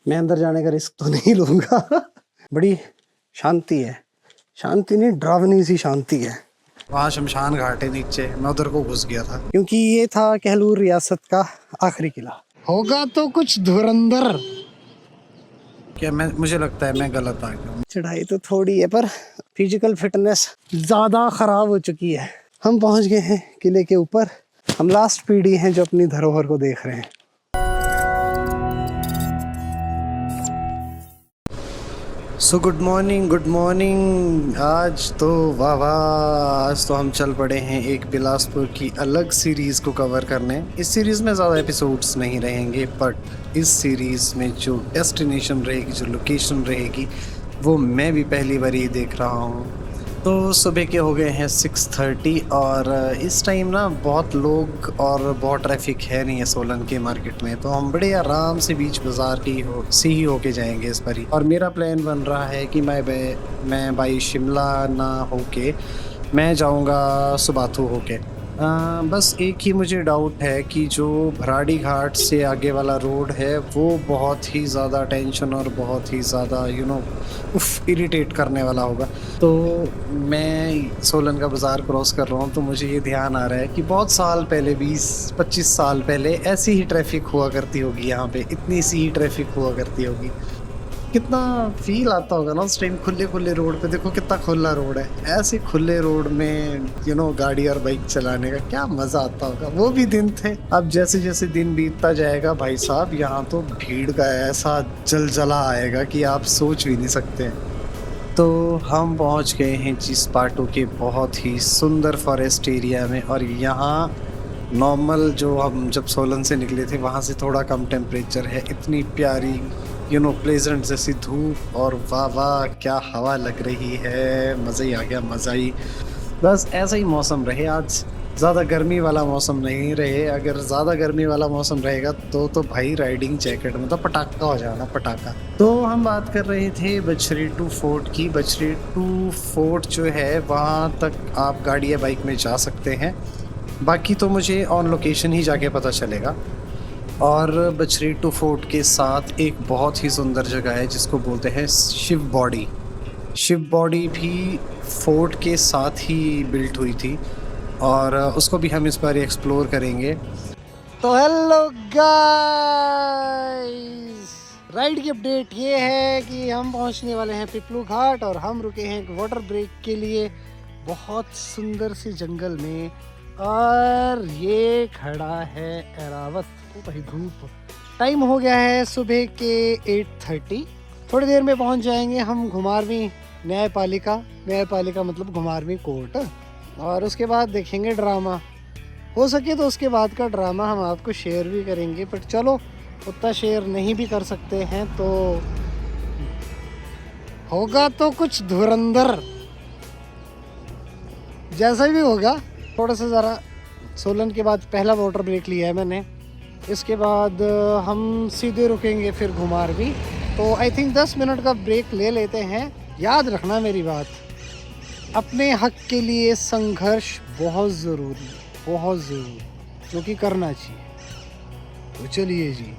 मैं अंदर जाने का रिस्क तो नहीं लूंगा। बड़ी शांति है, शांति नहीं डरावनी सी शांति है। वहाँ शमशान घाट है नीचे, मैं उधर को घुस गया था क्योंकि ये था कहलूर रियासत का आखिरी किला। होगा तो कुछ धुरंधर। क्या मुझे लगता है मैं गलत आ गया। चढ़ाई तो थोड़ी है पर फिजिकल फिटनेस ज्यादा खराब हो चुकी है। हम पहुंच गए हैं किले के ऊपर। हम लास्ट पीढ़ी हैं जो अपनी धरोहर को देख रहे हैं। So good morning. आज तो वाह वाह, आज तो हम चल पड़े हैं एक बिलासपुर की अलग सीरीज़ को कवर करने। इस सीरीज़ में ज़्यादा एपिसोड्स नहीं रहेंगे, बट इस सीरीज़ में जो डेस्टिनेशन रहेगी, जो लोकेशन रहेगी, वो मैं भी पहली बार ही देख रहा हूँ। तो सुबह के हो गए हैं 6:30 और इस टाइम ना बहुत लोग और बहुत ट्रैफिक है नहीं है सोलन के मार्केट में, तो हम बड़े आराम से बीच बाज़ार की से ही होके जाएंगे इस बारी। और मेरा प्लान बन रहा है कि मैं बाई शिमला ना होके मैं जाऊंगा सुबाथू होके। बस एक ही मुझे डाउट है कि जो भराड़ी घाट से आगे वाला रोड है वो बहुत ही ज़्यादा टेंशन और बहुत ही ज़्यादा इरिटेट करने वाला होगा। तो मैं सोलन का बाज़ार क्रॉस कर रहा हूँ तो मुझे ये ध्यान आ रहा है कि बहुत साल पहले 20-25 साल पहले ऐसी ही ट्रैफिक हुआ करती होगी, यहाँ पे इतनी सी ही ट्रैफिक हुआ करती होगी। कितना फील आता होगा ना उस टाइम खुले खुले रोड पे। देखो कितना खुला रोड है, ऐसे खुले रोड में गाड़ी और बाइक चलाने का क्या मज़ा आता होगा। वो भी दिन थे। अब जैसे जैसे दिन बीतता जाएगा भाई साहब, यहाँ तो भीड़ का ऐसा जलजला आएगा कि आप सोच भी नहीं सकते। तो हम पहुँच गए हैं चिस्पाटू के बहुत ही सुंदर फॉरेस्ट एरिया में, और यहाँ नॉर्मल जो हम जब सोलन से निकले थे वहाँ से थोड़ा कम टेम्परेचर है। इतनी प्यारी प्लेजेंट जैसी धूप, और वाह वाह क्या हवा लग रही है। मज़ा ही आ गया, मज़ा ही। बस ऐसा ही मौसम रहे आज, ज़्यादा गर्मी वाला मौसम नहीं रहे। अगर ज़्यादा गर्मी वाला मौसम रहेगा तो भाई राइडिंग जैकेट मतलब पटाखा हो जाना, पटाखा। तो हम बात कर रहे थे बछरेटू फोर्ट की। बछरेटू फोर्ट जो है वहाँ तक आप गाड़ी या बाइक में जा सकते हैं, बाकी तो मुझे ऑन लोकेशन ही जाके पता चलेगा। और बछरेटू फोर्ट के साथ एक बहुत ही सुंदर जगह है जिसको बोलते हैं शिव बॉडी। शिव बॉडी भी फोर्ट के साथ ही बिल्ट हुई थी, और उसको भी हम इस बार एक्सप्लोर करेंगे। तो हेलो गाइस, राइड की अपडेट ये है कि हम पहुंचने वाले हैं पिपलू घाट, और हम रुके हैं एक वाटर ब्रेक के लिए बहुत सुंदर से जंगल में। और ये खड़ा है एरावत। भाई धूप, टाइम हो गया है सुबह के 8:30। थोड़ी देर में पहुंच जाएंगे हम घुमारवी न्यायपालिका मतलब घुमारवी कोर्ट, और उसके बाद देखेंगे ड्रामा। हो सके तो उसके बाद का ड्रामा हम आपको शेयर भी करेंगे, बट चलो उतना शेयर नहीं भी कर सकते हैं, तो होगा तो कुछ धुरंधर जैसा भी होगा। थोड़ा सा ज़रा सोलन के बाद पहला वाटर ब्रेक लिया है मैंने, इसके बाद हम सीधे रुकेंगे फिर घुमारवी। तो आई थिंक 10 मिनट का ब्रेक ले लेते हैं। याद रखना मेरी बात, अपने हक के लिए संघर्ष बहुत ज़रूरी, जो कि करना चाहिए। तो चलिए जी।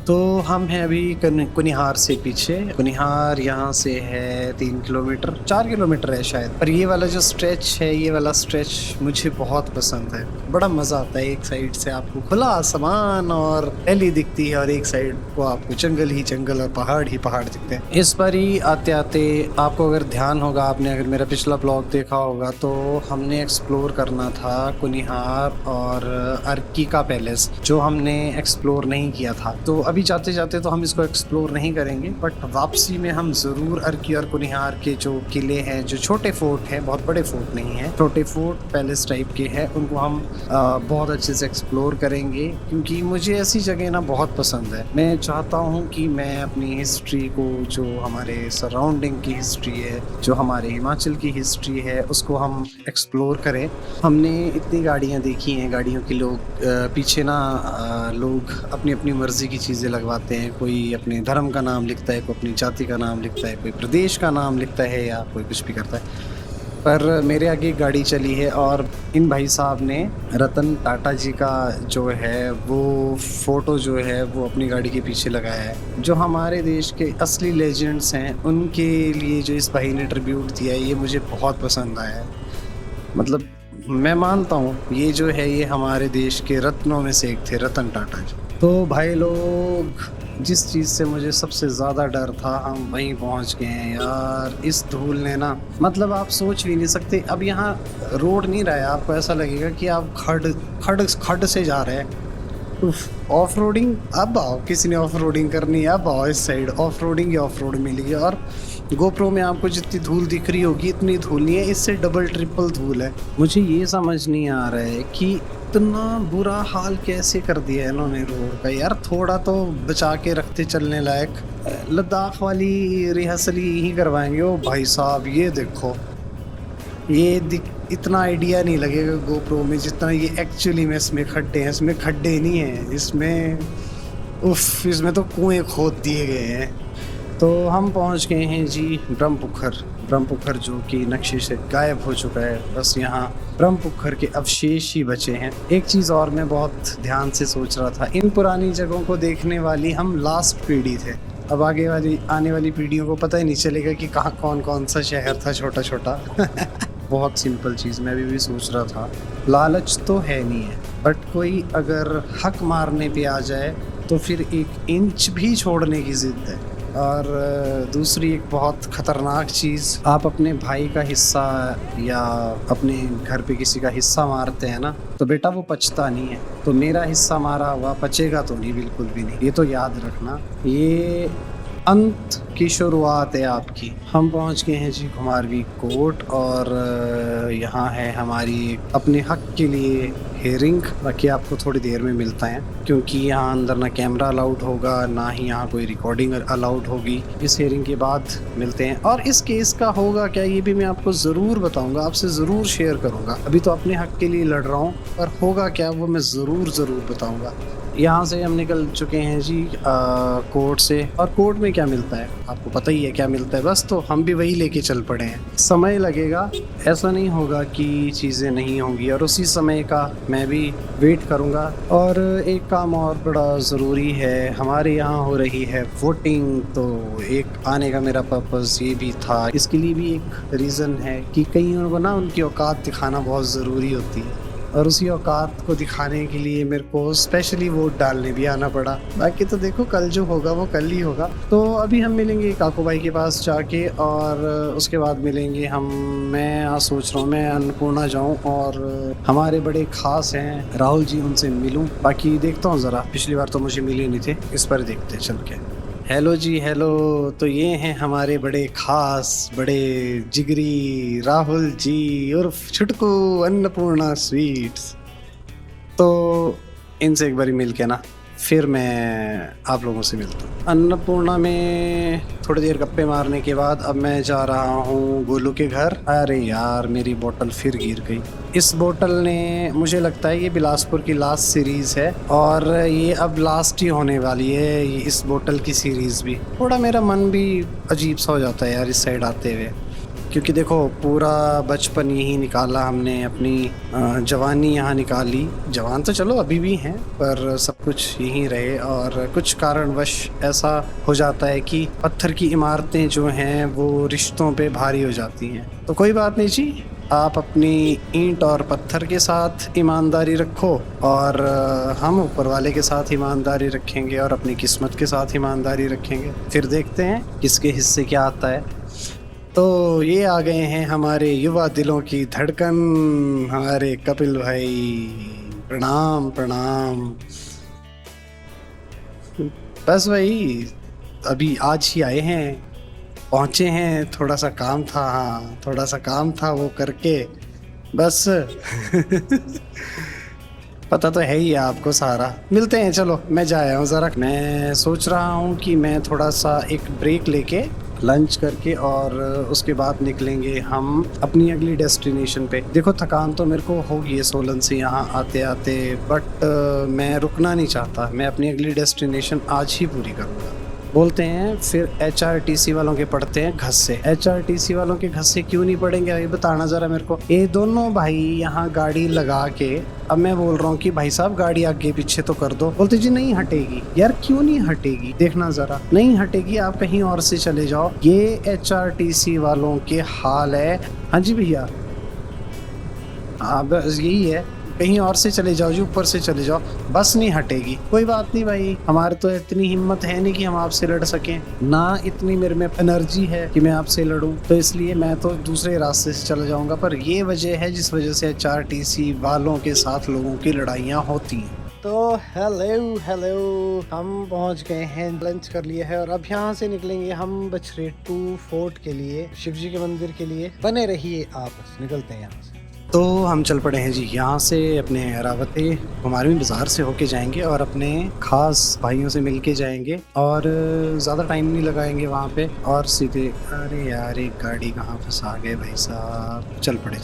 तो हम हैं अभी कुनिहार से पीछे। कुनिहार यहाँ से है 3 किलोमीटर 4 किलोमीटर है शायद। पर ये वाला जो स्ट्रेच है, ये वाला स्ट्रेच मुझे बहुत पसंद है। बड़ा मज़ा आता है। एक साइड से आपको खुला आसमान और वैली दिखती है, और एक साइड को आपको जंगल ही जंगल और पहाड़ ही पहाड़ दिखते हैं। इस बार ही आते आते आपको अगर ध्यान होगा, आपने अगर मेरा पिछला ब्लॉग देखा होगा, तो हमने एक्सप्लोर करना था कुनिहार और अर्की का पैलेस, जो हमने एक्सप्लोर नहीं किया था। तो अभी जाते जाते तो हम इसको एक्सप्लोर नहीं करेंगे, बट वापसी में हम ज़रूर अर्की और कुनिहार के जो किले हैं, जो छोटे फोर्ट हैं, बहुत बड़े फोर्ट नहीं हैं, छोटे फोर्ट पैलेस टाइप के हैं, उनको हम बहुत अच्छे से एक्सप्लोर करेंगे। क्योंकि मुझे ऐसी जगह ना बहुत पसंद है। मैं चाहता हूँ कि मैं अपनी हिस्ट्री को, जो हमारे सराउंडिंग की हिस्ट्री है, जो हमारे हिमाचल की हिस्ट्री है, उसको हम एक्सप्लोर करें। हमने इतनी गाड़ियाँ देखी हैं, गाड़ियों के पीछे ना लोग अपनी अपनी मर्ज़ी की चीज़ें लगवाते हैं। कोई अपने धर्म का नाम लिखता है, कोई अपनी जाति का नाम लिखता है, कोई प्रदेश का नाम लिखता है, या कोई कुछ भी करता है। पर मेरे आगे एक गाड़ी चली है और इन भाई साहब ने रतन टाटा जी का जो है वो फोटो जो है वो अपनी गाड़ी के पीछे लगाया है। जो हमारे देश के असली लेजेंड्स हैं उनके लिए जो इस भाई ने ट्रिब्यूट दिया है ये मुझे बहुत पसंद आया है। मतलब मैं मानता हूँ ये जो है ये हमारे देश के रत्नों में से एक थे, रतन टाटा जी। तो भाई लोग, जिस चीज़ से मुझे सबसे ज़्यादा डर था हम वहीं पहुंच गए हैं यार। इस धूल ने ना, मतलब आप सोच भी नहीं सकते। अब यहाँ रोड नहीं रहा है, आपको ऐसा लगेगा कि आप खड खड खड से जा रहे हैं। ऑफ रोडिंग, अब आओ, किसी ने ऑफ रोडिंग करनी है अब आओ इस साइड, ऑफ रोडिंग या ऑफ रोड मिलेगी। और गोप्रो में आपको जितनी धूल दिख रही होगी इतनी धूल नहीं है, इससे डबल ट्रिपल धूल है। मुझे ये समझ नहीं आ रहा है कि इतना बुरा हाल कैसे कर दिया है इन्होंने रोड का यार। थोड़ा तो बचा के रखते चलने लायक। लद्दाख वाली रिहर्सली ही करवाएंगे। ओ भाई साहब ये देखो, ये इतना आइडिया नहीं लगेगा गोप्रो में जितना ये एक्चुअली में इसमें खड्डे हैं। इसमें खड्डे नहीं हैं, इसमें इसमें तो कुएं खोद दिए गए हैं। तो हम पहुंच गए हैं जी ब्रह्मपुखर जो कि नक्शे से गायब हो चुका है। बस यहाँ ब्रह्मपुखर के अवशेष ही बचे हैं। एक चीज़ और मैं बहुत ध्यान से सोच रहा था, इन पुरानी जगहों को देखने वाली हम लास्ट पीढ़ी थे। अब आने वाली पीढ़ियों को पता ही नहीं चलेगा कि कहाँ कौन सा शहर था छोटा छोटा। बहुत सिंपल चीज़ मैं भी सोच रहा था। लालच तो है नहीं है, बट कोई अगर हक मारने पे आ जाए तो फिर 1 इंच भी छोड़ने की जिद है। और दूसरी एक बहुत ख़तरनाक चीज़, आप अपने भाई का हिस्सा या अपने घर पे किसी का हिस्सा मारते हैं ना तो बेटा वो पचता नहीं है। तो मेरा हिस्सा मारा हुआ पचेगा तो नहीं, बिल्कुल भी नहीं। ये तो याद रखना, ये अंत की शुरुआत है आपकी। हम पहुंच गए हैं जी कुमारवी कोर्ट और यहाँ है हमारी अपने हक के लिए हेयरिंग। बाकी आपको थोड़ी देर में मिलता है क्योंकि यहाँ अंदर ना कैमरा अलाउड होगा ना ही यहाँ कोई रिकॉर्डिंग अलाउड होगी। इस हेयरिंग के बाद मिलते हैं और इस केस का होगा क्या ये भी मैं आपको ज़रूर बताऊँगा, आपसे ज़रूर शेयर करूँगा। अभी तो अपने हक के लिए लड़ रहा हूँ पर होगा क्या वो मैं ज़रूर बताऊँगा। यहाँ से हम निकल चुके हैं जी कोर्ट से। और कोर्ट में क्या मिलता है आपको पता ही है क्या मिलता है, बस तो हम भी वही लेके चल पड़े हैं। समय लगेगा, ऐसा नहीं होगा कि चीज़ें नहीं होंगी और उसी समय का मैं भी वेट करूँगा। और एक काम और बड़ा ज़रूरी है, हमारे यहाँ हो रही है वोटिंग। तो एक आने का मेरा पर्पज़ ये भी था, इसके लिए भी एक रीज़न है कि कईयों को ना उनकी औकात दिखाना बहुत ज़रूरी होती है और उसी औकात को दिखाने के लिए मेरे को स्पेशली वोट डालने भी आना पड़ा। बाकी तो देखो कल जो होगा वो कल ही होगा। तो अभी हम मिलेंगे काकू भाई के पास जाके और उसके बाद मिलेंगे हम। मैं आज सोच रहा हूँ मैं अन्नपूर्णा जाऊँ और हमारे बड़े खास हैं राहुल जी, उनसे मिलूँ। बाकी देखता हूँ ज़रा, पिछली बार तो मुझे मिले नहीं थे, इस पर देखते चल के। हेलो जी हेलो। तो ये हैं हमारे बड़े खास बड़े जिगरी राहुल जी उर्फ छुटकू अन्नपूर्णा स्वीट्स। तो इनसे एक बारी मिल के ना फिर मैं आप लोगों से मिलता हूँ। अन्नपूर्णा में थोड़ी देर गप्पे मारने के बाद अब मैं जा रहा हूँ गोलू के घर। अरे यार मेरी बोतल फिर गिर गई। इस बोतल ने, मुझे लगता है ये बिलासपुर की लास्ट सीरीज़ है और ये अब लास्ट ही होने वाली है ये इस बोतल की सीरीज़ भी। थोड़ा मेरा मन भी अजीब सा हो जाता है यार इस साइड आते हुए, क्योंकि देखो पूरा बचपन यही निकाला हमने, अपनी जवानी यहाँ निकाली। जवान तो चलो अभी भी हैं पर सब कुछ यहीं रहे और कुछ कारणवश ऐसा हो जाता है कि पत्थर की इमारतें जो हैं वो रिश्तों पे भारी हो जाती हैं। तो कोई बात नहीं जी, आप अपनी ईंट और पत्थर के साथ ईमानदारी रखो और हम ऊपर वाले के साथ ईमानदारी रखेंगे और अपनी किस्मत के साथ ईमानदारी रखेंगे। फिर देखते हैं किसके हिस्से क्या आता है। तो ये आ गए हैं हमारे युवा दिलों की धड़कन, हमारे कपिल भाई। प्रणाम प्रणाम। बस भाई अभी आज ही आए हैं, पहुँचे हैं। थोड़ा सा काम था, हाँ थोड़ा सा काम था, वो करके बस पता तो है ही आपको सारा। मिलते हैं, चलो मैं जा आया हूँ ज़रा। मैं सोच रहा हूँ कि मैं थोड़ा सा एक ब्रेक लेके लंच करके और उसके बाद निकलेंगे हम अपनी अगली डेस्टिनेशन पे। देखो थकान तो मेरे को होगी सोलन से यहाँ आते आते, बट मैं रुकना नहीं चाहता। मैं अपनी अगली डेस्टिनेशन आज ही पूरी करूँगा। बोलते हैं फिर HRTC वालों के पड़ते हैं घस्से। HRTC वालों के घस्से क्यों नहीं पड़ेंगे भाई, बताना जरा मेरे को। ये दोनों भाई यहाँ गाड़ी लगा के, अब मैं बोल रहा हूँ कि भाई साहब गाड़ी आगे पीछे तो कर दो, बोलते जी नहीं हटेगी। यार क्यों नहीं हटेगी, देखना जरा, नहीं हटेगी, आप कहीं और से चले जाओ। ये HRTC वालों के हाल है। हाँ जी भैया, हाँ बस यही है, कहीं और से चले जाओ जी, ऊपर से चले जाओ, बस नहीं हटेगी। कोई बात नहीं भाई, हमारे तो इतनी हिम्मत है नहीं कि हम आपसे लड़ सकें, ना इतनी मेरे में एनर्जी है कि मैं आपसे लड़ूं, तो इसलिए मैं तो दूसरे रास्ते से चला जाऊंगा। पर ये वजह है जिस वजह से HRTC वालों के साथ लोगों की लड़ाइयाँ होती हैं। तो हेलो हेलो, हम पहुंच गए हैं, लंच कर लिया है और अब यहाँ से निकलेंगे हम बछरेटू फोर्ट के लिए, शिव जी के मंदिर के लिए। बने रहिए आप, निकलते हैं यहाँ से। तो हम चल पड़े हैं जी यहाँ से, अपने रावते कुमारवी बाज़ार से होके जाएंगे और अपने खास भाइयों से मिल के जाएंगे और ज़्यादा टाइम नहीं लगाएंगे वहाँ पे, और सीधे, अरे यार एक गाड़ी कहाँ फंसा गए भाई साहब। चल पड़े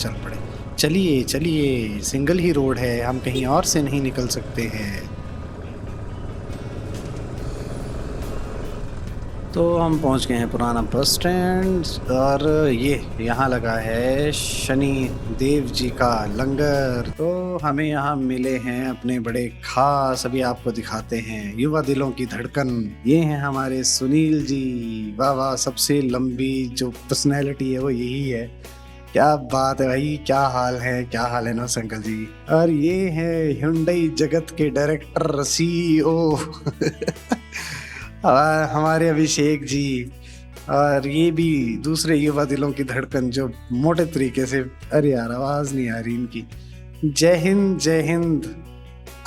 चलिए चलिए, सिंगल ही रोड है, हम कहीं और से नहीं निकल सकते हैं। तो हम पहुंच गए हैं पुराना बस स्टैंड और ये यहाँ लगा है शनि देव जी का लंगर। तो हमें यहाँ मिले हैं अपने बड़े खास, अभी आपको दिखाते हैं, युवा दिलों की धड़कन। ये हैं हमारे सुनील जी, वाह वाह, सबसे लंबी जो पर्सनैलिटी है वो यही है। क्या बात है भाई, क्या हाल है ना अंकल जी। और ये है hyundai जगत के डायरेक्टर CEO हमारे अभिषेक जी। और ये भी दूसरे युवा दिलों की धड़कन जो मोटे तरीके से, अरे यार आवाज नहीं आ रही इनकी। जय हिंद,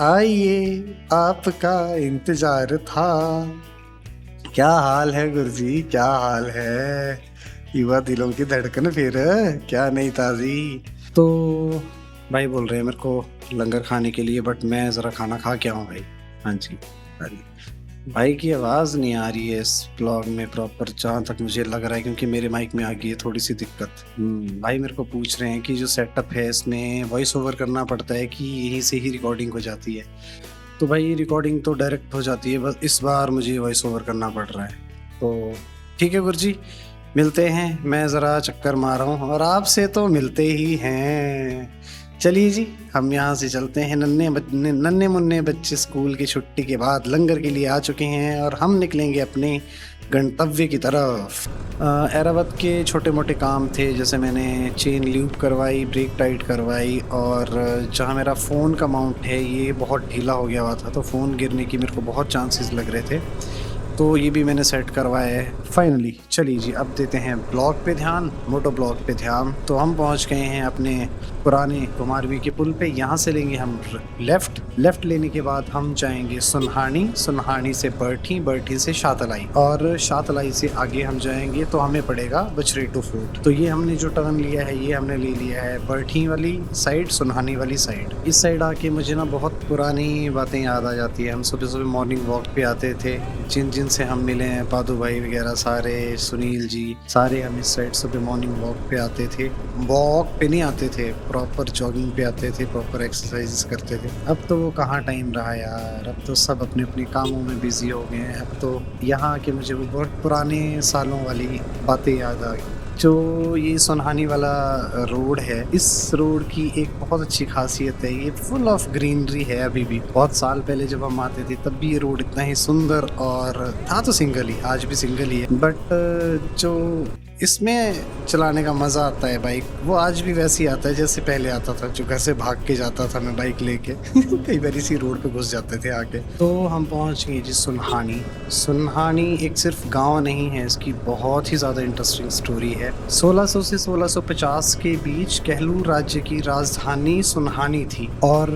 आइए आपका इंतजार था। क्या हाल है गुरुजी, क्या हाल है, युवा दिलों की धड़कन फिर क्या नहीं ताजी। तो भाई बोल रहे हैं मेरे को लंगर खाने के लिए, बट मैं ज़रा खाना खा के आऊँ भाई। हाँ जी भाई की आवाज़ नहीं आ रही है इस ब्लॉग में प्रॉपर, जहाँ तक मुझे लग रहा है, क्योंकि मेरे माइक में आ गई है थोड़ी सी दिक्कत। भाई मेरे को पूछ रहे हैं कि जो सेटअप है इसमें वॉइस ओवर करना पड़ता है कि यहीं से ही रिकॉर्डिंग हो जाती है। तो भाई रिकॉर्डिंग तो डायरेक्ट हो जाती है, बस इस बार मुझे वॉइस ओवर करना पड़ रहा है। तो ठीक है गुरुजी, मिलते हैं, मैं ज़रा चक्कर मार रहा हूँ और आपसे तो मिलते ही हैं। चलिए जी, हम यहाँ से चलते हैं। नन्हे मुन्ने बच्चे स्कूल की छुट्टी के बाद लंगर के लिए आ चुके हैं और हम निकलेंगे अपने गंतव्य की तरफ। एरावत के छोटे मोटे काम थे, जैसे मैंने चेन लूप करवाई, ब्रेक टाइट करवाई, और जहाँ मेरा फ़ोन का माउंट है ये बहुत ढीला हो गया हुआ था, तो फ़ोन गिरने की मेरे को बहुत चांसेस लग रहे थे, तो ये भी मैंने सेट करवाया है फाइनली। चलिए जी, अब देते हैं ब्लॉग पे ध्यान, मोटो ब्लॉग पे ध्यान। तो हम पहुंच गए हैं अपने पुराने कुमारवी के पुल पे। यहाँ से लेंगे हम लेफ्ट लेने के बाद हम जाएंगे सुनहानी से बरठी से शातलाई, और शातलाई से आगे हम जाएंगे तो हमें पड़ेगा बछरेटू फोर्ट। तो ये हमने जो टर्न लिया है ये हमने ले लिया है बरठी वाली साइड, सुनहानी वाली साइड। इस साइड आके मुझे ना बहुत पुरानी बातें याद आ जाती है। हम सुबह सुबह मॉर्निंग वॉक पे आते थे, जिन से हम मिले हैं, पादू भाई वगैरह सारे, सुनील जी सारे, हम इस साइड सुबह मॉर्निंग वॉक पे आते थे। वॉक पे नहीं आते थे, प्रॉपर जॉगिंग पे आते थे, प्रॉपर एक्सरसाइजेस करते थे। अब तो वो कहाँ टाइम रहा यार, अब तो सब अपने अपने कामों में बिजी हो गए हैं। अब तो यहाँ आके मुझे वो बहुत पुराने सालों वाली बातें याद आ गई। जो ये सुनहानी वाला रोड है, इस रोड की एक बहुत अच्छी खासियत है, ये फुल ऑफ ग्रीनरी है। अभी भी बहुत साल पहले जब हम आते थे तब भी ये रोड इतना ही सुंदर, और था तो सिंगल ही, आज भी सिंगल ही है, बट जो इसमें चलाने का मज़ा आता है बाइक, वो आज भी वैसे ही आता है जैसे पहले आता था, जो घर से भाग के जाता था मैं बाइक लेके कई बार इसी रोड पे घुस जाते थे आके। तो हम पहुंच गए जी सुनहानी एक सिर्फ गांव नहीं है, इसकी बहुत ही ज़्यादा इंटरेस्टिंग स्टोरी है। 1600 से 1650 के बीच कहलूर राज्य की राजधानी सुनहानी थी, और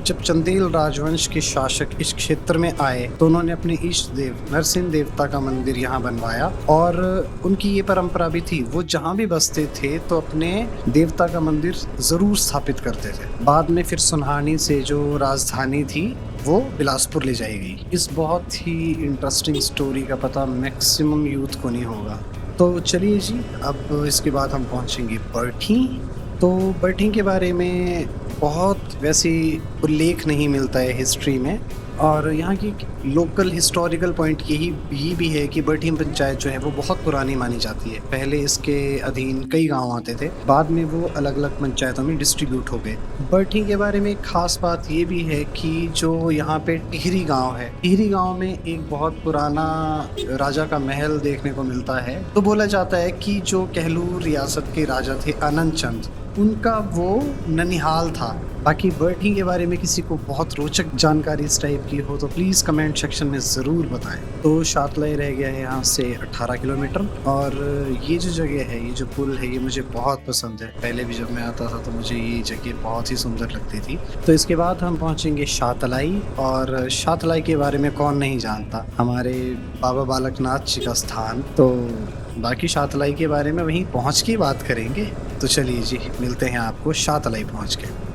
जब चंदेल राजवंश के शासक इस क्षेत्र में आए तो उन्होंने अपने इष्ट देव नरसिंह देवता का मंदिर यहाँ बनवाया, और उनकी ये परंपरा भी थी, वो जहाँ भी बसते थे तो अपने देवता का मंदिर जरूर स्थापित करते थे। बाद में फिर सुनहानी से जो राजधानी थी वो बिलासपुर ले जाई गई। इस बहुत ही इंटरेस्टिंग स्टोरी का पता मैक्सिमम यूथ को नहीं होगा। तो चलिए जी, अब इसके बाद हम पहुंचेंगे बरठी। तो बरठी के बारे में बहुत वैसे उल्लेख नहीं मिलता है हिस्ट्री में, और यहाँ की लोकल हिस्टोरिकल पॉइंट यही भी है कि बरठीम पंचायत जो है वो बहुत पुरानी मानी जाती है। पहले इसके अधीन कई गांव आते थे, बाद में वो अलग अलग पंचायतों में डिस्ट्रीब्यूट हो गए। बरठी के बारे में एक खास बात ये भी है कि जो यहाँ पे टिहरी गांव है, टिहरी गांव में एक बहुत पुराना राजा का महल देखने को मिलता है। तो बोला जाता है कि जो कहलूर रियासत के राजा थे अनंत चंद, उनका वो ननिहाल था। बाकी बरठी के बारे में किसी को बहुत रोचक जानकारी इस टाइप की हो तो प्लीज़ कमेंट सेक्शन में ज़रूर बताएं। तो शातलाई रह गया है यहाँ से 18 किलोमीटर, और ये जो जगह है, ये जो पुल है, ये मुझे बहुत पसंद है। पहले भी जब मैं आता था तो मुझे ये जगह बहुत ही सुंदर लगती थी। तो इसके बाद हम पहुँचेंगे शातलाई, और शातलाई के बारे में कौन नहीं जानता, हमारे बाबा बालकनाथ जी का स्थान। तो बाकी शातलाई के बारे में वहीं पहुँच के बात करेंगे। तो चलिए जी, मिलते हैं आपको शातलाई पहुँच के।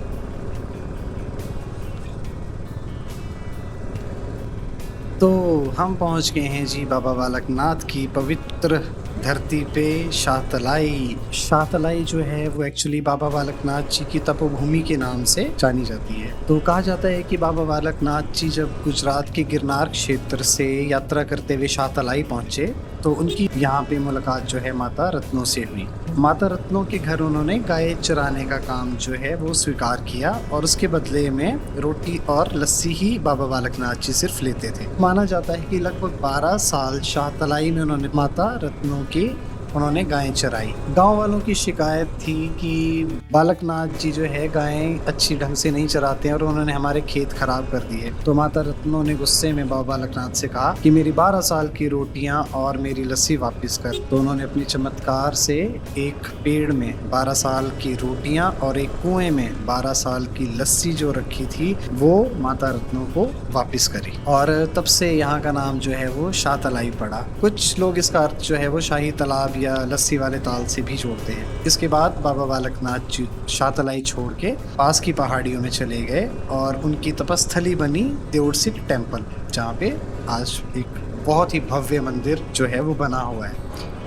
तो हम पहुंच गए हैं जी बाबा बालकनाथ की पवित्र धरती पे, शातलाई। शातलाई जो है वो एक्चुअली बाबा बालकनाथ जी की तपोभूमि के नाम से जानी जाती है। तो कहा जाता है कि बाबा बालकनाथ जी जब गुजरात के गिरनार क्षेत्र से यात्रा करते हुए शातलाई पहुंचे तो उनकी यहाँ पे मुलाकात जो है माता रत्नों से हुई। माता रत्नों के घर उन्होंने गाय चराने का काम जो है वो स्वीकार किया, और उसके बदले में रोटी और लस्सी ही बाबा बालकनाथ जी सिर्फ लेते थे। माना जाता है कि लगभग 12 साल शातलाई में उन्होंने माता रत्नों की गायें चराई। गांव वालों की शिकायत थी कि बालकनाथ जी जो है गायें अच्छी ढंग से नहीं चराते हैं और उन्होंने हमारे खेत खराब कर दिए। तो माता रत्नों ने गुस्से में बाबा बालकनाथ से कहा कि मेरी 12 साल की रोटियां और मेरी लस्सी वापस कर। तो उन्होंने अपनी चमत्कार से एक पेड़ में 12 साल की रोटियां और एक कुएं में 12 साल की लस्सी जो रखी थी वो माता रत्नों को वापस करी, और तब से यहाँ का नाम जो है वो शातलाई पड़ा। कुछ लोग इसका अर्थ जो है वो शाही तालाब या लस्सी वाले ताल से भी जोड़ते हैं। इसके बाद बाबा बालकनाथ जी शातलाई छोड़ के पास की पहाड़ियों में चले गए, और उनकी तपस्थली बनी देउड़सिक टेम्पल, जहाँ पे आज एक बहुत ही भव्य मंदिर जो है वो बना हुआ है,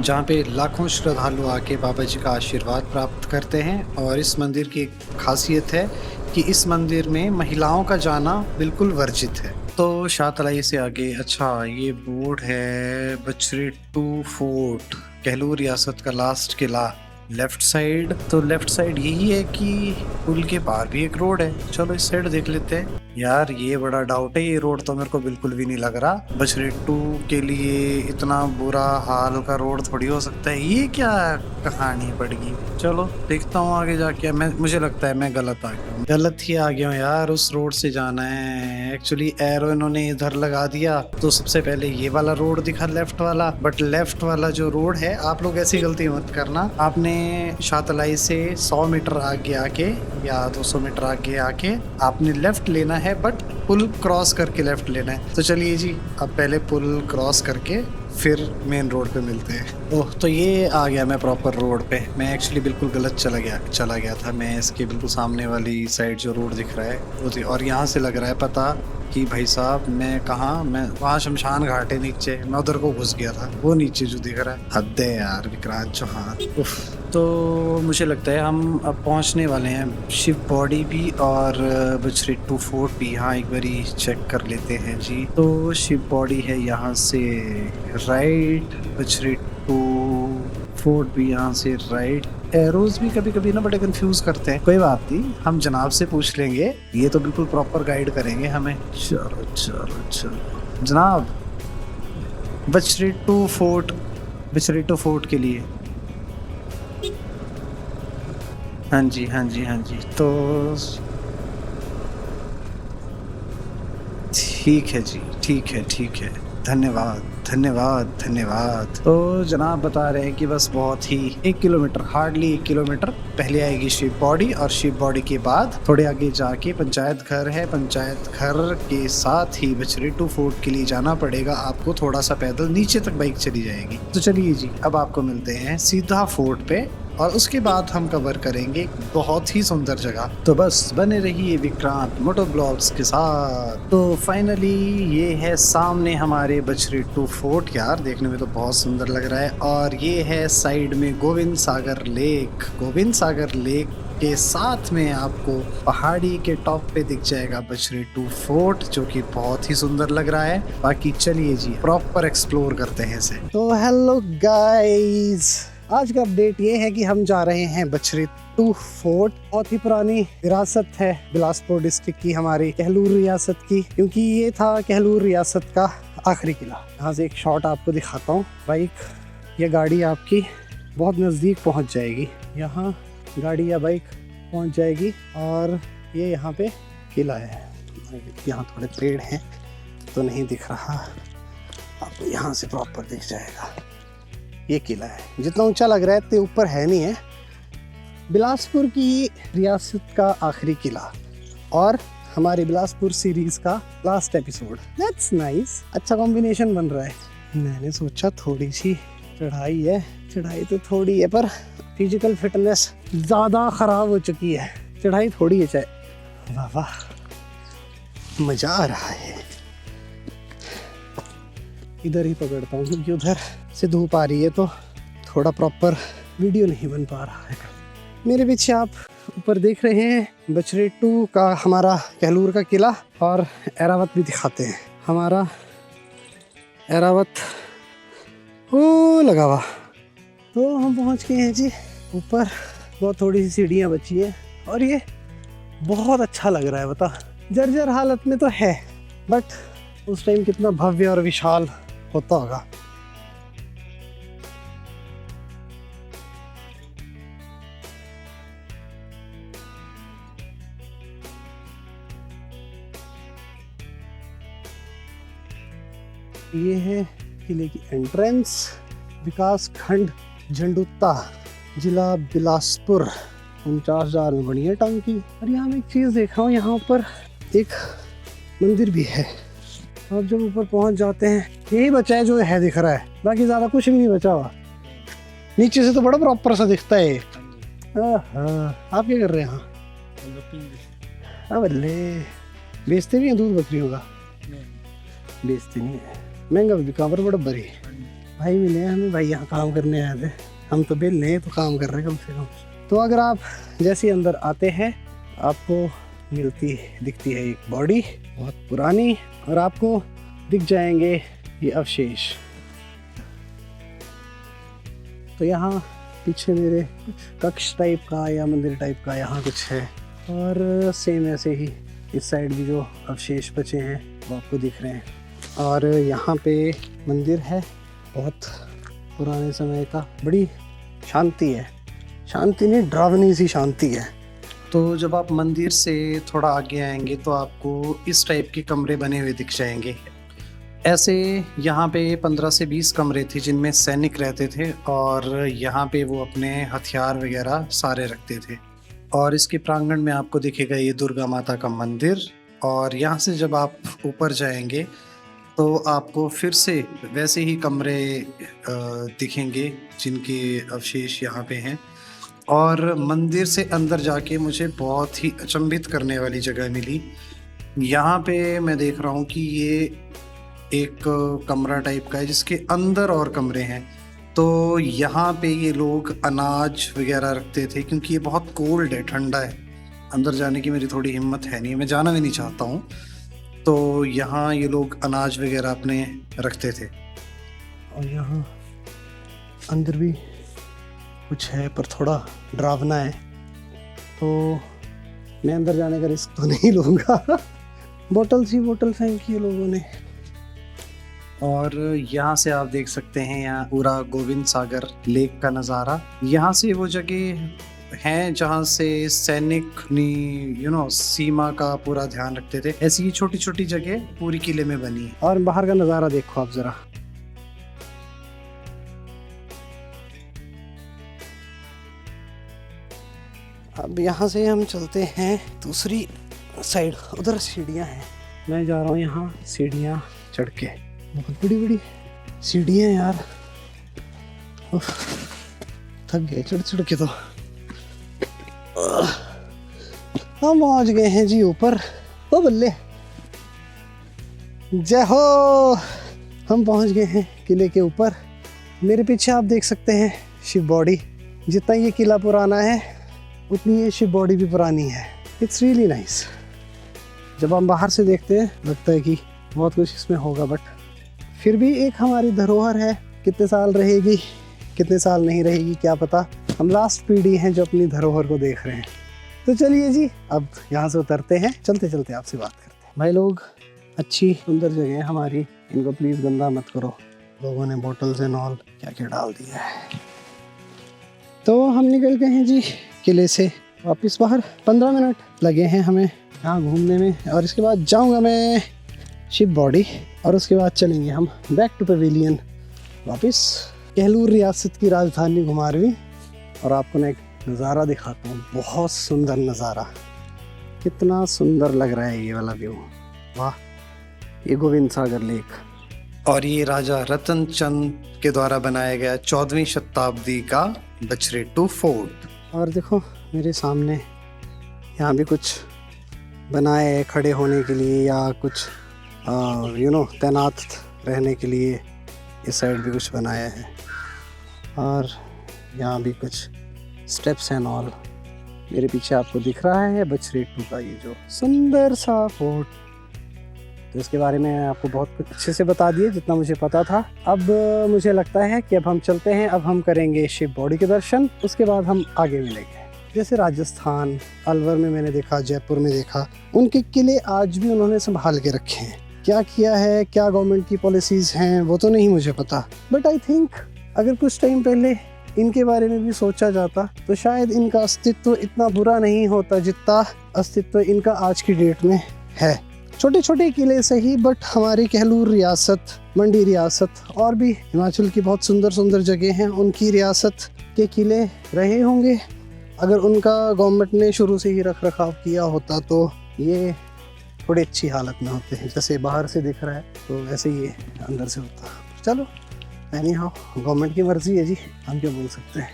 जहाँ पे लाखों श्रद्धालु आके बाबा जी का आशीर्वाद प्राप्त करते हैं। और इस मंदिर की एक खासियत है कि इस मंदिर में महिलाओं का जाना बिल्कुल वर्जित है। तो शातलाई से आगे, अच्छा ये बोर्ड है बछरेटू फोर्ट, कहलूर रियासत का लास्ट किला, लेफ्ट साइड। तो लेफ्ट साइड यही है कि पुल के पार भी एक रोड है। चलो इस साइड देख लेते हैं। यार ये बड़ा डाउट है, ये रोड तो मेरे को बिल्कुल भी नहीं लग रहा। बछरेटू के लिए इतना बुरा हाल का रोड थोड़ी हो सकता है। ये क्या कहानी पड़ गई। चलो देखता हूँ आगे जाके। मुझे लगता है मैं गलत आ गया हूँ, गलत ही आ गया हूँ यार। उस रोड से जाना है एक्चुअली। एरो इन्होंने इधर लगा दिया तो सबसे पहले ये वाला रोड दिखा, लेफ्ट वाला, बट लेफ्ट वाला जो रोड है, आप लोग ऐसी गलती मत करना। आपने शातलाई से 100 मीटर आगे आके या 200 मीटर आगे आके आपने लेफ्ट लेना है, बट पुल क्रॉस करके लेफ्ट लेना है। तो चलिए जी, अब पहले पुल क्रॉस करके फिर मेन रोड पे मिलते हैं। ओह, तो ये आ गया मैं प्रॉपर रोड पे। मैं एक्चुअली बिल्कुल गलत चला गया था। मैं इसके बिल्कुल सामने वाली साइड जो रोड दिख रहा है वो थी, और यहाँ से लग रहा है पता कि भाई साहब मैं कहाँ, मैं वहाँ शमशान घाट है नीचे, मैं उधर को घुस गया था। वो नीचे जो दिख रहा है, हद है यार विक्रांत चौहान। तो मुझे लगता है हम अब पहुँचने वाले हैं शिव बॉडी भी और बछरेटू फोर्ट भी। यहाँ एक बारी चेक कर लेते हैं जी। तो शिव बॉडी है यहाँ से राइट, बछरेटू फोर्ट भी यहाँ से राइट। एरोज भी कभी कभी ना बड़े कंफ्यूज करते हैं। कोई बात नहीं, हम जनाब से पूछ लेंगे, ये तो बिल्कुल प्रॉपर गाइड करेंगे हमें। चलो चलो चलो जनाब, बछरेटू फोर्ट के लिए। हाँ जी हाँ जी हाँ जी। तो ठीक है जी, ठीक है ठीक है, धन्यवाद धन्यवाद धन्यवाद। तो जनाब बता रहे हैं कि बस बहुत ही 1 किलोमीटर, हार्डली 1 किलोमीटर पहले आएगी शिव बॉडी, और शिव बॉडी के बाद थोड़े आगे जाके पंचायत घर है। पंचायत घर के साथ ही बछरेटू फोर्ट के लिए जाना पड़ेगा आपको, थोड़ा सा पैदल नीचे तक बाइक चली जाएगी। तो चलिए जी, अब आपको मिलते हैं सीधा फोर्ट पे, और उसके बाद हम कवर करेंगे बहुत ही सुंदर जगह। तो बस बने रहिए विक्रांत मोटो ब्लॉग्स के साथ। तो फाइनली ये है सामने हमारे बछरेटू फोर्ट यार, देखने में तो बहुत सुंदर लग रहा है। और ये है साइड में गोविंद सागर लेक। गोविंद सागर लेक के साथ में आपको पहाड़ी के टॉप पे दिख जाएगा बछड़ी 2 फोर्ट, जो कि बहुत ही सुंदर लग रहा है। बाकी चलिए जी प्रॉपर एक्सप्लोर करते हैं इसे। तो हेलो गाइस, आज का अपडेट ये है कि हम जा रहे हैं बछड़ी 2 फोर्ट। बहुत ही पुरानी विरासत है बिलासपुर डिस्ट्रिक्ट की, हमारी कहलूर रियासत की, क्योंकि ये था कहलूर रियासत का आखिरी किला। यहाँ से एक शॉट आपको दिखाता हूँ। बाइक या गाड़ी आपकी बहुत नज़दीक पहुँच जाएगी। यहाँ गाड़ी या बाइक पहुँच जाएगी और ये यहाँ पे किला है। यहाँ थोड़े पेड़ हैं तो नहीं दिख रहा, आपको यहाँ से प्रॉपर दिख जाएगा। ये किला है, जितना ऊंचा लग रहा है इतने ऊपर है नहीं है। बिलासपुर की रियासत का आखिरी किला और हमारे बिलासपुर सीरीज का लास्ट एपिसोड। दैट्स नाइस, अच्छा कॉम्बिनेशन बन रहा है। मैंने सोचा थोड़ी सी चढ़ाई है, चढ़ाई तो थोड़ी है पर फिजिकल फिटनेस ज़्यादा ख़राब हो चुकी है। चढ़ाई थोड़ी है चाहे। वाह वाह, मज़ा आ रहा है। इधर ही पकड़ता हूँ क्योंकि उधर से धूप आ रही है तो थोड़ा प्रॉपर वीडियो नहीं बन पा रहा है। मेरे पीछे आप ऊपर देख रहे हैं बछड़ी 2 का हमारा कहलूर का किला, और एरावत भी दिखाते हैं। हमारा एरावत ओ लगा हुआ। तो हम पहुंच गए हैं जी ऊपर। बहुत थोड़ी सी सीढ़ियाँ बची है और ये बहुत अच्छा लग रहा है। बता, जर्जर हालत में तो है बट उस टाइम कितना भव्य और विशाल होता होगा। ये है किले की एंट्रेंस। विकास खंड झंडुता, जिला बिलासपुर। 49,000 में बनी है टंकी। और यहाँ मैं एक चीज़ देख रहा हूँ, यहाँ ऊपर एक मंदिर भी है। आप जब ऊपर पहुँच जाते हैं, यही बचा है जो है दिख रहा है, बाकी ज़्यादा कुछ भी नहीं बचा हुआ। नीचे से तो बड़ा प्रॉपर सा दिखता है। आप क्या कर रहे हैं यहाँ? अब ले बेचते भी हैं दूध बकरियों का? बेचते नहीं है, महंगा भी बिका पर बड़ा बड़ी। भाई मिले हैं हमें, भाई यहाँ काम करने आए थे। हम तो बेल नहीं तो काम कर रहे हैं कम से कम। तो अगर आप जैसे अंदर आते हैं आपको दिखती है एक बॉडी बहुत पुरानी, और आपको दिख जाएंगे ये अवशेष। तो यहाँ पीछे मेरे कक्ष टाइप का या मंदिर टाइप का यहाँ कुछ है, और सेम ऐसे ही इस साइड भी जो अवशेष बचे हैं वो आपको दिख रहे हैं। और यहाँ पे मंदिर है बहुत पुराने समय का, बड़ी शांति है। शांति नहीं, डरावनी सी शांति है। तो जब आप मंदिर से थोड़ा आगे आएंगे तो आपको इस टाइप के कमरे बने हुए दिख जाएंगे। ऐसे यहाँ पे 15 से 20 कमरे थे जिनमें सैनिक रहते थे, और यहाँ पे वो अपने हथियार वगैरह सारे रखते थे। और इसके प्रांगण में आपको दिखेगा ये दुर्गा माता का मंदिर। और यहाँ से जब आप ऊपर जाएंगे तो आपको फिर से वैसे ही कमरे दिखेंगे जिनके अवशेष यहाँ पे हैं। और मंदिर से अंदर जाके मुझे बहुत ही अचंभित करने वाली जगह मिली। यहाँ पे मैं देख रहा हूँ कि ये एक कमरा टाइप का है जिसके अंदर और कमरे हैं। तो यहाँ पे ये लोग अनाज वगैरह रखते थे, क्योंकि ये बहुत कोल्ड है, ठंडा है। अंदर जाने की मेरी थोड़ी हिम्मत है नहीं, मैं जाना भी नहीं चाहता हूँ। तो यहाँ ये लोग अनाज वगैरह अपने रखते थे। और यहाँ अंदर भी कुछ है पर थोड़ा डरावना है, तो मैं अंदर जाने का रिस्क तो नहीं लूँगा। बोतल फेंकी है लोगों ने। और यहाँ से आप देख सकते हैं यहाँ पूरा गोविंद सागर लेक का नज़ारा। यहाँ से वो जगह हैं जहाँ से सैनिक सीमा का पूरा ध्यान रखते थे। ऐसी ही छोटी छोटी जगह पूरी किले में बनी है। और बाहर का नज़ारा देखो आप ज़रा। अब यहाँ से हम चलते हैं दूसरी साइड, उधर सीढ़ियाँ हैं। मैं जा रहा हूँ यहाँ सीढ़ियाँ चढ़ के। बहुत बड़ी बड़ी सीढ़ियाँ यार, थक गए चढ़ के। तो हम पहुँच गए हैं जी ऊपर। ओ बल्ले, जय हो। हम पहुंच गए हैं किले के ऊपर। मेरे पीछे आप देख सकते हैं शिव बॉडी। जितना ये किला पुराना है उतनी ये शिव बॉडी भी पुरानी है। It's really nice. जब हम बाहर से देखते हैं लगता है कि बहुत कुछ इसमें होगा, बट फिर भी एक हमारी धरोहर है। कितने साल रहेगी कितने साल नहीं रहेगी क्या पता। हम लास्ट पीढ़ी हैं जो अपनी धरोहर को देख रहे हैं। तो चलिए जी, अब यहाँ से उतरते हैं। चलते चलते आपसे बात करते हैं। भाई लोग, अच्छी सुंदर जगह है हमारी, इनको प्लीज़ गंदा मत करो। लोगों ने बोटल्स एंड ऑल क्या क्या डाल दिया है। तो हम निकल गए हैं जी किले से वापस बाहर। 15 मिनट लगे हैं हमें यहाँ घूमने में, और इसके बाद जाऊँगा मैं शिव बॉडी, और उसके बाद चलेंगे हम बैक टू पवेलियन वापस। कहलूर रियासत की राजधानी घुमारवीं। और आपको ना एक नज़ारा दिखाता हूँ, बहुत सुंदर नज़ारा। कितना सुंदर लग रहा है ये वाला व्यू। वाह, ये गोविंद सागर लेक। और ये राजा रतन चंद के द्वारा बनाया गया 14वीं शताब्दी का बछरेटू फोर्ट। और देखो मेरे सामने यहाँ भी कुछ बनाए है खड़े होने के लिए, या कुछ तैनात रहने के लिए। इस साइड भी कुछ बनाया है, और यहाँ भी कुछ स्टेप्स एंड ऑल। मेरे पीछे आपको दिख रहा है बछरेटू का ये जो सुंदर सा फोर्ट। तो इसके बारे में आपको बहुत कुछ अच्छे से बता दिए जितना मुझे पता था। अब मुझे लगता है कि अब हम चलते हैं, अब हम करेंगे शिव बॉडी के दर्शन, उसके बाद हम आगे मिलेंगे। जैसे राजस्थान, अलवर में मैंने देखा, जयपुर में देखा, उनके किले आज भी उन्होंने संभाल के रखे हैं। क्या किया है, क्या गवर्नमेंट की पॉलिसीज़ हैं, वो तो नहीं मुझे पता, बट आई थिंक अगर कुछ टाइम पहले इनके बारे में भी सोचा जाता तो शायद इनका अस्तित्व इतना बुरा नहीं होता जितना अस्तित्व इनका आज की डेट में है। छोटे छोटे किले सही, बट हमारी कहलूर रियासत, मंडी रियासत और भी हिमाचल की बहुत सुंदर सुंदर जगह हैं, उनकी रियासत के किले रहे होंगे। अगर उनका गवर्नमेंट ने शुरू से ही रख रखाव किया होता तो ये थोड़ी अच्छी हालत में होते हैं। जैसे बाहर से दिख रहा है तो वैसे ही अंदर से होता। चलो एनी हाउ, गवर्नमेंट की मर्जी है जी, हम क्या बोल सकते हैं।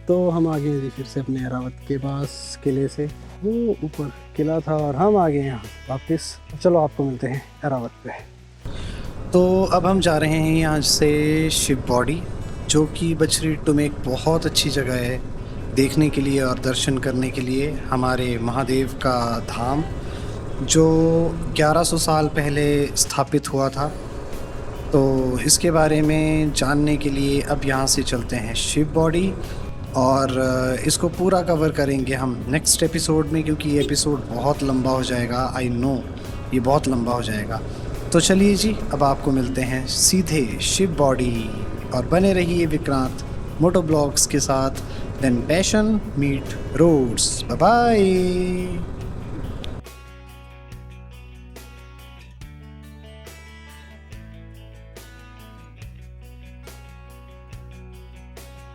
तो हम आ गए जी फिर से अपने एरावत के पास किले से। वो ऊपर किला था और हम आ गए यहाँ वापस। चलो आपको मिलते हैं एरावत पे। तो अब हम जा रहे हैं यहाँ से शिव बॉडी, जो कि बछरेटू में एक बहुत अच्छी जगह है देखने के लिए और दर्शन करने के लिए। हमारे महादेव का धाम जो 1100 साल पहले स्थापित हुआ था। तो इसके बारे में जानने के लिए अब यहाँ से चलते हैं शिव बॉडी, और इसको पूरा कवर करेंगे हम नेक्स्ट एपिसोड में, क्योंकि ये एपिसोड बहुत लंबा हो जाएगा। आई नो ये बहुत लंबा हो जाएगा। तो चलिए जी, अब आपको मिलते हैं सीधे शिव बॉडी, और बने रहिए विक्रांत मोटो ब्लॉग्स के साथ। Then passion meet roads. Bye bye.